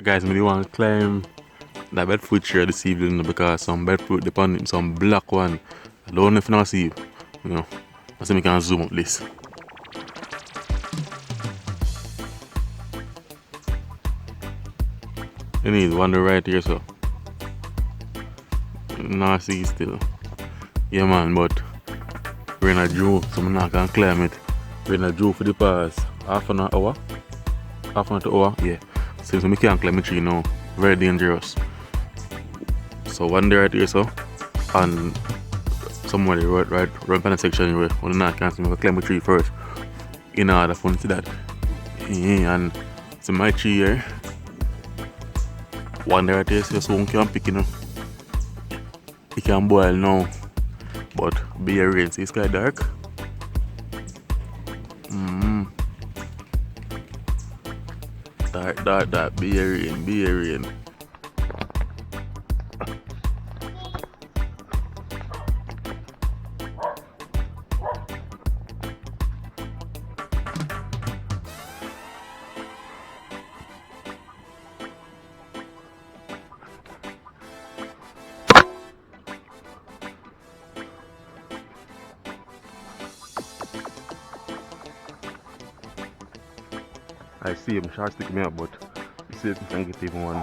guys, I want to climb the bedfruit tree this evening because some bedfruit depending some black one. I don't know if you can see, you know. I see me can zoom up this. You need one right here, so. Not see still. Yeah, man, but we're in a Joe, so I'm not gonna climb it. We're in a Joe for the past half an hour. Yeah. So we can't climb the tree now. Very dangerous. So one day right here, so, and somewhere right in the section where one not can't climb the tree first. In order for to see that. Yeah, and so my tree here. One day right here, so one can pick, you know. It can boil now. But be a rain, see it's quite dark. Dark, be a rain. I see him trying to stick me up, but you see if you can get even one.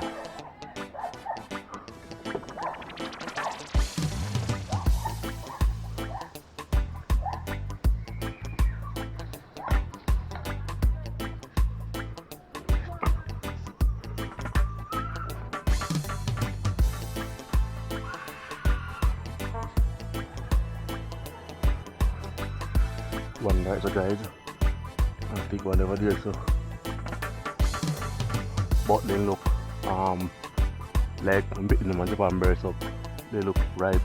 One right, so guys, I'll take one over there, so. But they look like I'm beating them on Japan birds up. They look ripe.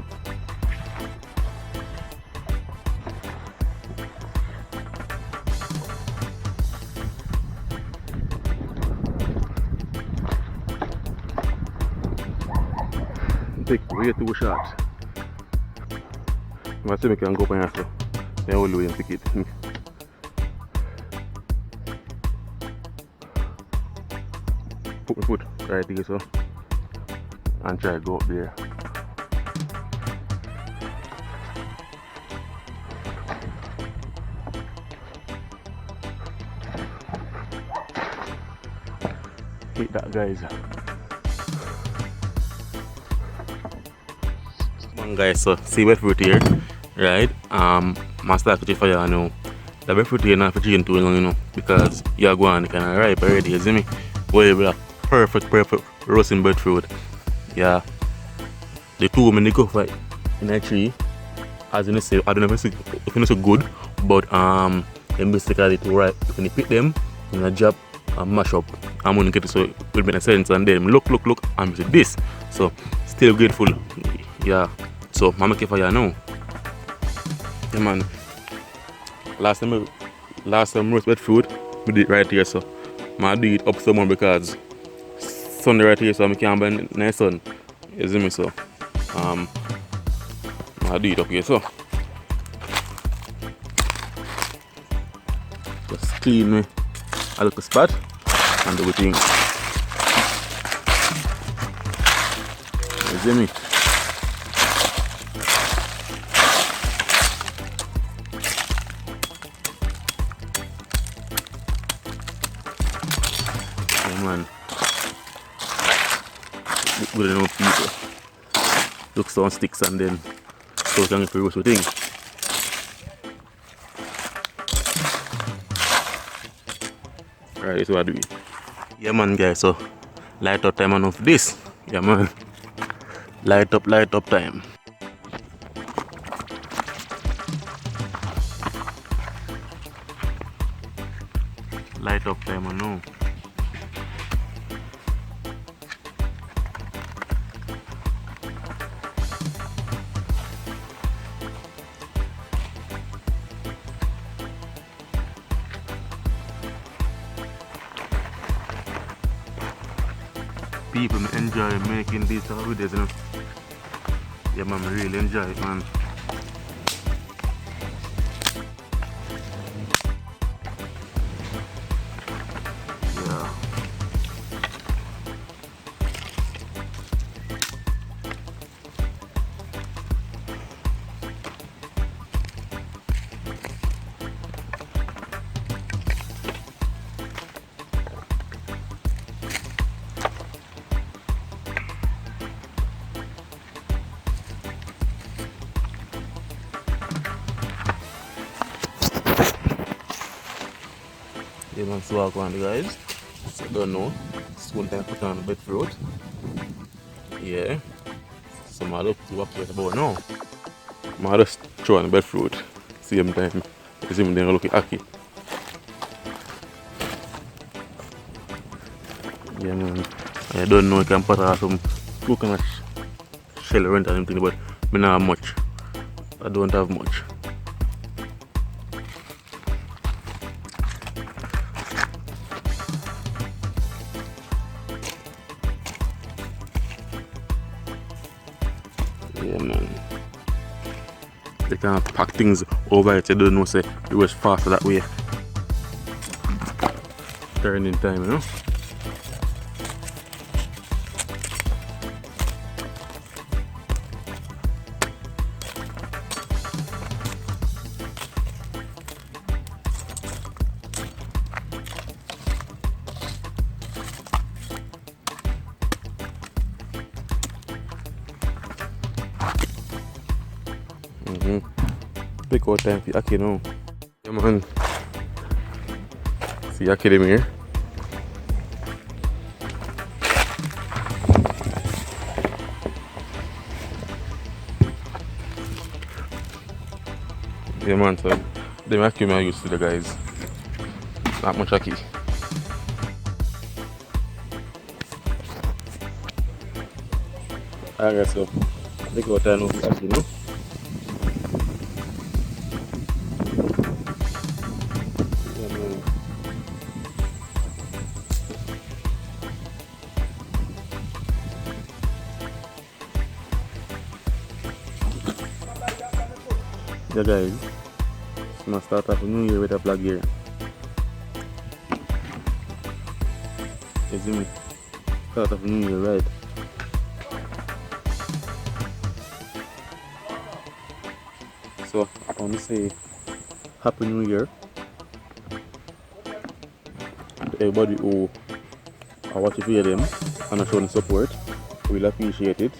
Take way too short. I see me can go up on here, so I will wait and pick it. Put my foot right here, so, and try to go up there. Hit that, guys. Come on, guys, so see bedfruit here, right? Master Ackee fire now. The bedfruit here not for too long, you know, because you're going kind of ripe already, you see me? Way black. Perfect roasting bedfruit. Yeah. The two women they go fight in a tree. As you know, say I don't know if it's so good, but them basically too ripe. When you pick them, in a job and mash up. I'm gonna get it so it will make sense, and then look and with this. So still grateful. Yeah. So mama care for you now. Yeah, man. Last time roast bedfruit, we did it right here, so I do it up someone because Sunday right here, so I can't buy nice sun. You see me, so I do it up here, so just clean me a little spot and everything. You see me? Oh man. Good enough people. Look on sticks and then so can get roast with things. Alright, so what I do. Yeah man, guys, so light up time enough this. Yeah man. Light up time. Light up time enough. People enjoy making these videos, you know. Yeah man, I really enjoy it, man. Yeah. Yeah man, so walk on the guys. So don't know. Soon time put on the breadfruit. Yeah. So I look to walk here about now. I just throw on the breadfruit. Same time. You see me then look at Ackee. Yeah man. I don't know, you can put some coconut shell around and everything, but I don't have much. I don't have much. Yeah man. They can pack things over it, you don't know, say it was faster that way. Turning time, you know. Pick out time for Ackee now. Yeah man. See Ackee them here. Yeah man, so them Ackee I used to the guys. Not much Ackee. Alright, so pick out time now for Ackee now. Yeah guys, I'm gonna start off a new year with a vlog here. You see me? Start off a new year, right? So I want to say Happy New Year to everybody who are watching for them and are showing support. We'll appreciate it.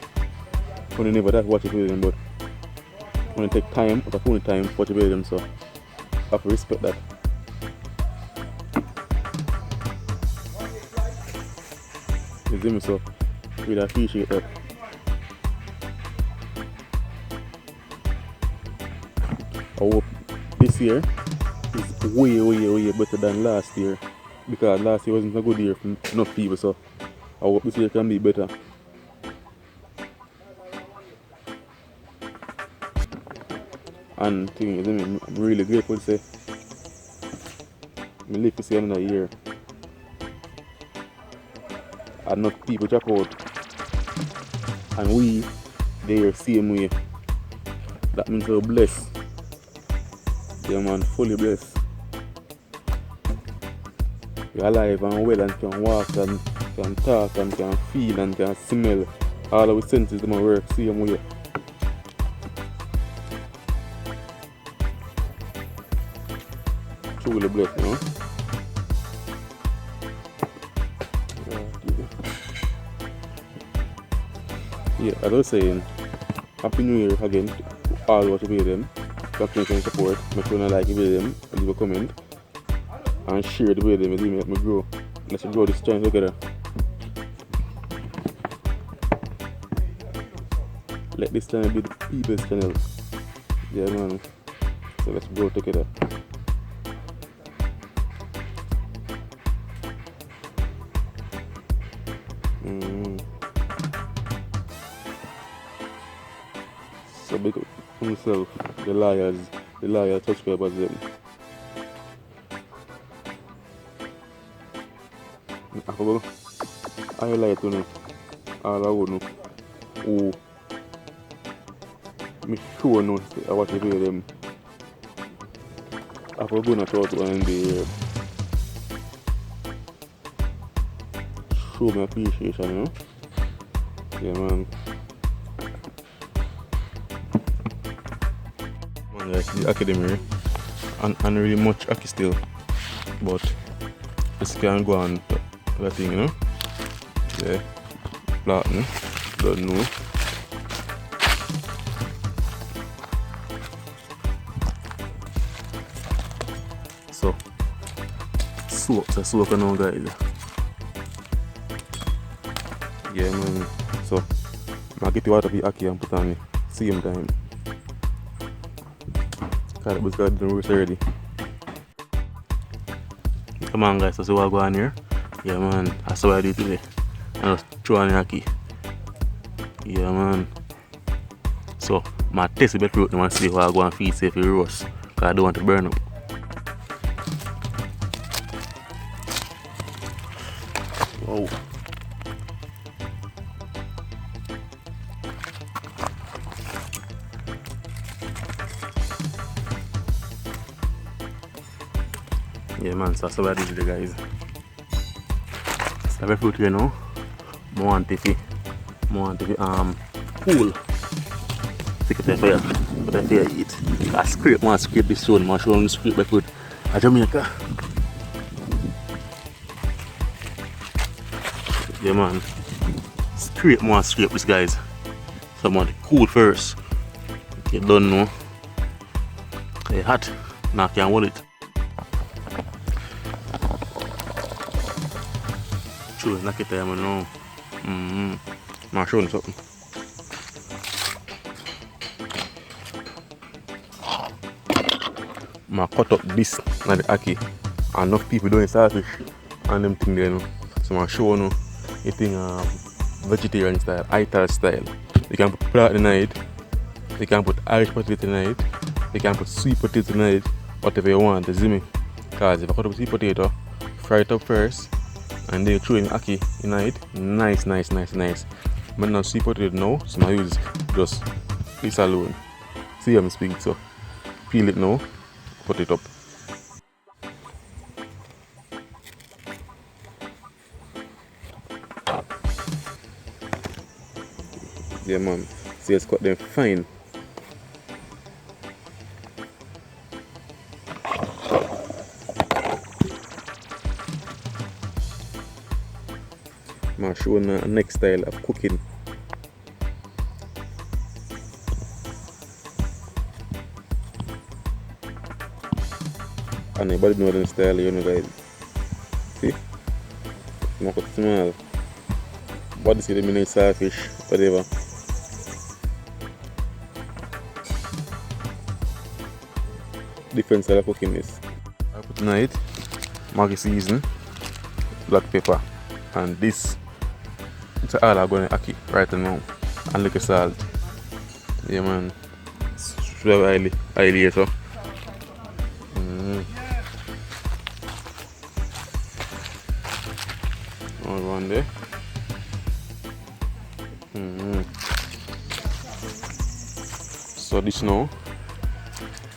Only never that watch it for them, but when take time, out of only time for to build them, so I have to respect that. You see me, so we'll appreciate that. I hope this year is way better than last year, because last year wasn't a good year for enough people, so I hope this year can be better. And thing is, I'm really grateful to say I live to see another year. Enough people check out, and we there same way. That means we're blessed. Yeah man, fully blessed. We're alive and well and can walk and can talk and can feel and can smell. All our senses them work same way. Truly blessed, you know. Yeah, as I was saying, Happy New Year again to all what you them. Continue to support. Make sure you like the video, leave a comment, and share the video with me, help me grow. Let's grow this channel together. Let this channel be the people's channel. Yeah man. So let's grow together. So big up himself, the liar subscribers them. I forgot I highlight to know all I would know who me sure know I watch the video them. I forgot to talk to one day show my appreciation, you know? Yeah man. Man guys, the academy and really much Ackee still. But this can go on that thing, you know? Yeah. Plantain. Don't know. soak now, guys. Yeah, man. So, I get the water for the ackee and put on it same time. Cause it's got the roast already. Come on, guys. So, see what I go on here. Yeah, man. That's what I do today. I just throw on the ackee. Yeah, man. So, I taste the beetroot and see what I go and feed safe for the roast. Cause I don't want to burn up. Wow. Yeah, man, so that's what I do today, guys. So, the fruit here now. I want it to cool. Take it there for you. But I feel eat. I scrape this stone. I show them the scrape by food. A Jamaica. Yeah, man. Scrape this, guys. So I want it cool first. You don't know. It's hot. Now I can't hold it. Sure, knock it there, man. No. I'm showing you something. I cut up this and the ackee. Enough people doing starfish and them thing there, you know. So I'm showing you eating vegetarian style, Ital style. You can put plant in it, you can put Irish potato in it, you can put sweet potato in it, whatever you want, you see me? Because if I cut up sweet potato, fry it up first, and then you throw in ackee in it, nice. But now sweet potato now, so I use just this alone. See how I'm speaking, so peel it now, put it up. Yeah, man. See, it's cut them fine. I'm showing the next style of cooking. And anybody know the style, you know, guys. See? I'm cut small. Body see the minute starfish, whatever. Different style of cooking this. I put in it Maggi season, black pepper, and this. It's all I'm going to ackee right now, and little salt. Yeah, man. It's very highly so. All one there. So this now,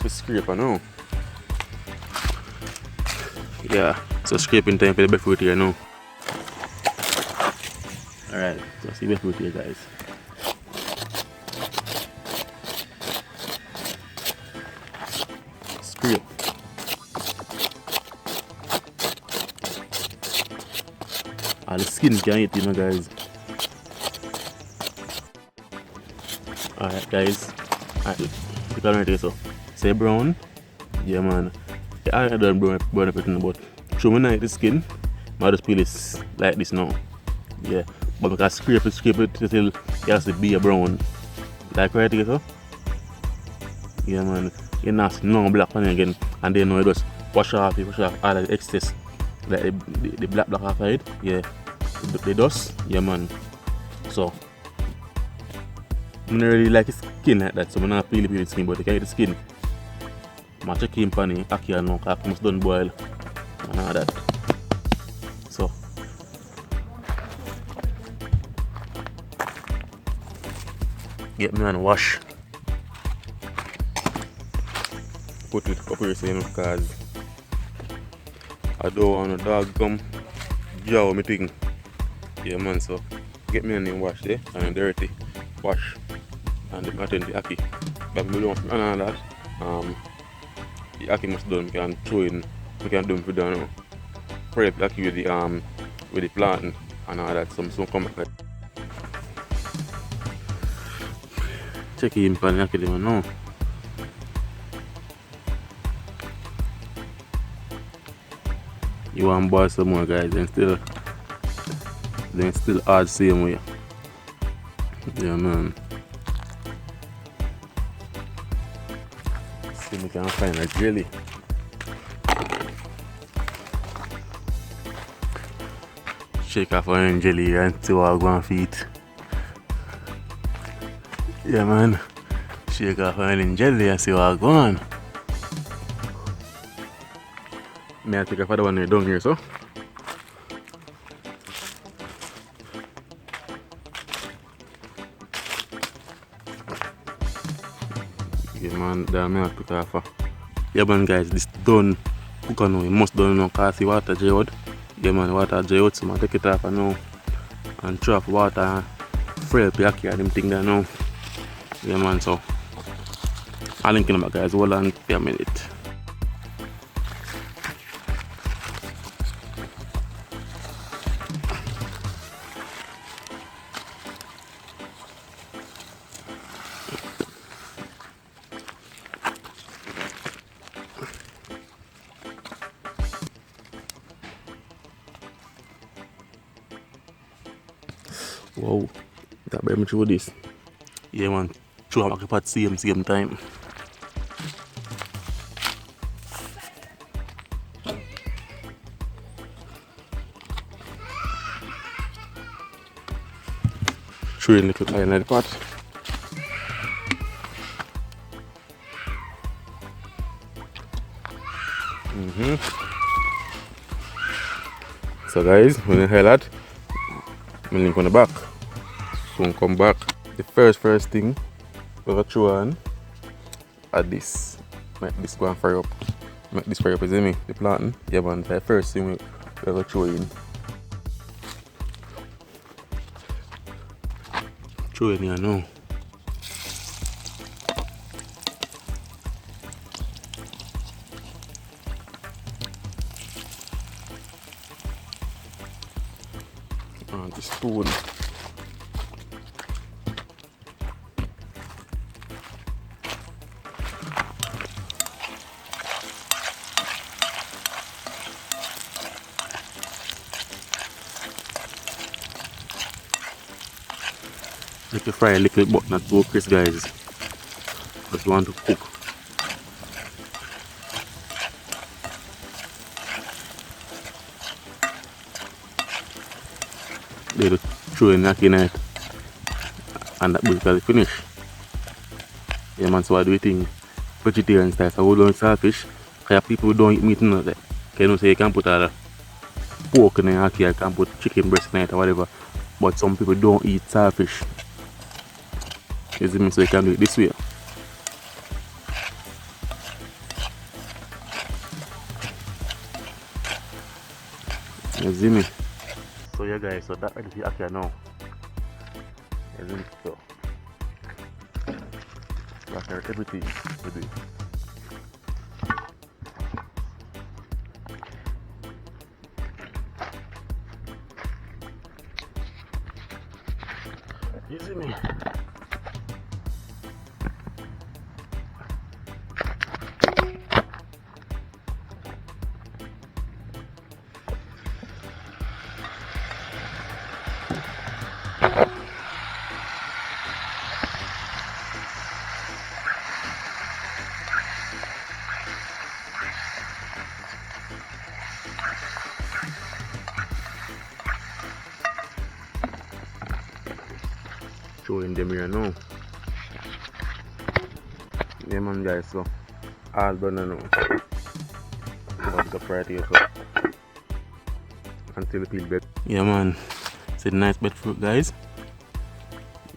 the scraper now. Yeah, so scraping time for the beetroot here now. Alright, so see beetroot here, guys. Scrape. All the skin can eat, you know, guys. Alright, guys. Alright, look at it so. Say brown. Yeah, man. I don't brown everything, but show me like the skin. I just peel this like this now. Yeah, but because scrape it till it has to be a brown. Like right here, so. Yeah, man. You not no black on again, and then you just wash off all the excess, like the black off it. Yeah, the dust. Yeah, man. So. I don't really like the skin like that, so I'm not peel the skin, but I can eat the skin. I'm checking pan the ackee now, because I must done boil and all that. So, get me and wash. Put it up here, you know, because I don't want a dog come jaw me thing. Yeah, man, so get me and wash there, and dirty, wash. And then attend the ackee. But we don't want all that. The ackee must done. We can throw in. We can do it for done. Prep the ackee with the plantain and all that. Some come back. Check in pan the ackee now. You want to boil some more, guys, then still add same way. Yeah, man. See if we can find a jelly. Shake off our jelly and see what I'm going to feed. Yeah, man. Shake off our jelly and see what I'm going. May I take a further one down here, so? Yeah, man, that may I cook off. Yeah, man, guys, this done. Cook on now. You must done now because the water dry out. Yeah, man, water dry out, so I take it off now and throw off water and fry up the ackee and them thing there now. Yeah, man, so I'll link in back, guys. Hold on for a minute. Wow, that better me through this. Yeah, man, throw back up at same time. Throw in little oil in the pot. So guys, when you hear that, I'm link on the back. Soon come back. The first thing we're gonna throw on at this. Make this go and fry up. Make this fry up, is me? The plantain. Yeah, man, the first thing we're gonna throw in. Throw in here now. And the spoon. Make it fry a little but not too crisp, guys. Because you want to cook. They just throw in ackee in it. And that basically finish. Yeah, man, so I do think vegetarian style. So we don't eat saltfish. Because people who don't eat meat, you know, like, you know, say you can put a pork in the ackee, you can put chicken breast in it or whatever. But some people don't eat saltfish. You see me, so you can do it this way. You see me? So yeah, guys, so that ready for ackee now. You see me? So that's everything we do. You see me? Showing them here now. Yeah, man, guys, so all done now. What's up right here, so until it feel better. Yeah, man, it's a nice breadfruit, guys.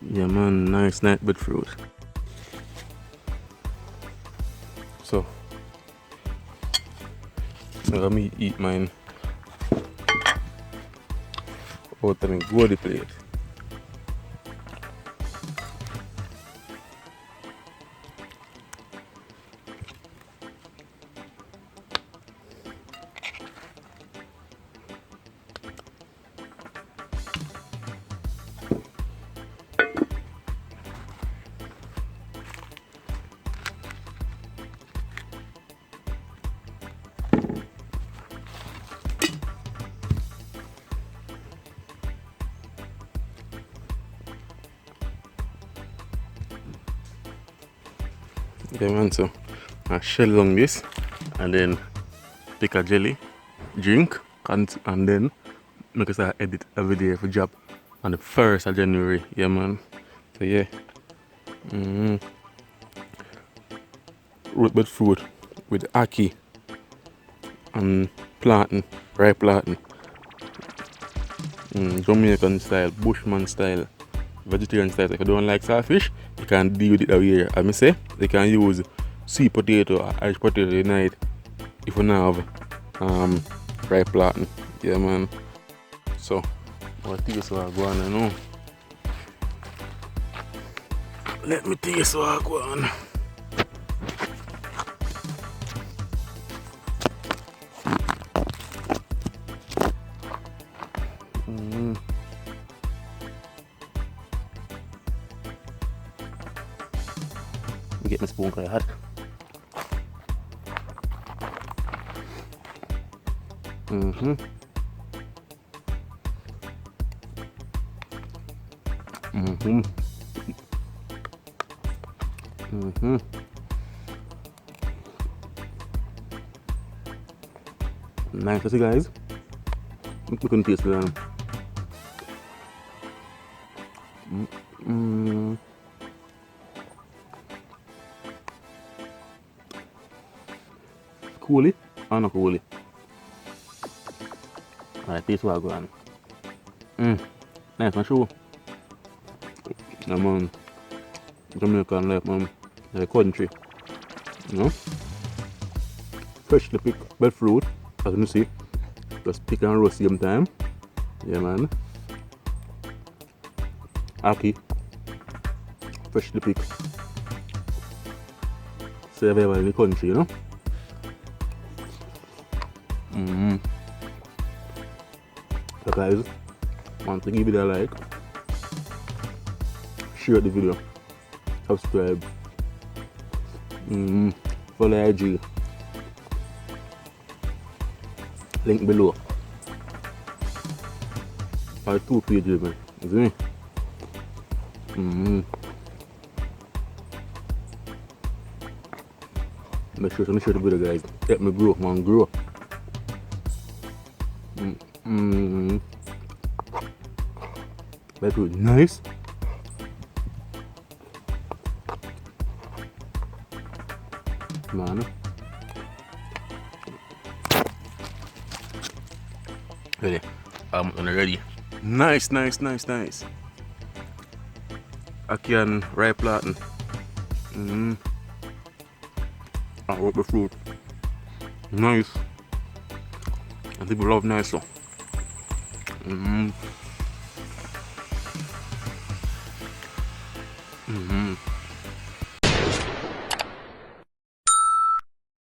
Yeah, man, nice breadfruit. So let me eat mine out and go the plate. Yeah, man. So I shell along this and then pick a jelly, drink, and then make us edit every day for job on the 1st of January. Yeah, man. So yeah. Root fruit with ackee and plantain, ripe plantain. Jamaican style, bushman style, vegetarian style. If you don't like saltfish, you can deal with it that way. As I say, you can use sweet potato or Irish potato tonight if you don't have ripe plantain. Yeah, man. So, what taste what I go on, you know? Let me taste what I go on. Get my spoon because I had. Nice, you see guys. We can taste it. Coolie or not coolie? Alright, taste what I go on. Nice, man, sure. Yeah, man. Jamaican life, man. Like country. You know? Freshly picked breadfruit, as you can see. Just pick and roast same time. Yeah, man. Ackee. Freshly picked. So available in the country, you know? So guys, want to give it a like, share the video, subscribe, follow IG, link below. Our 2 pages, man. You see me? Make sure to share the video, guys. Help me grow, man, grow. That's really nice. Man. Ready? I'm ready. Nice. Ackee and ripe plantain. I work the fruit. Nice. And people love nice so.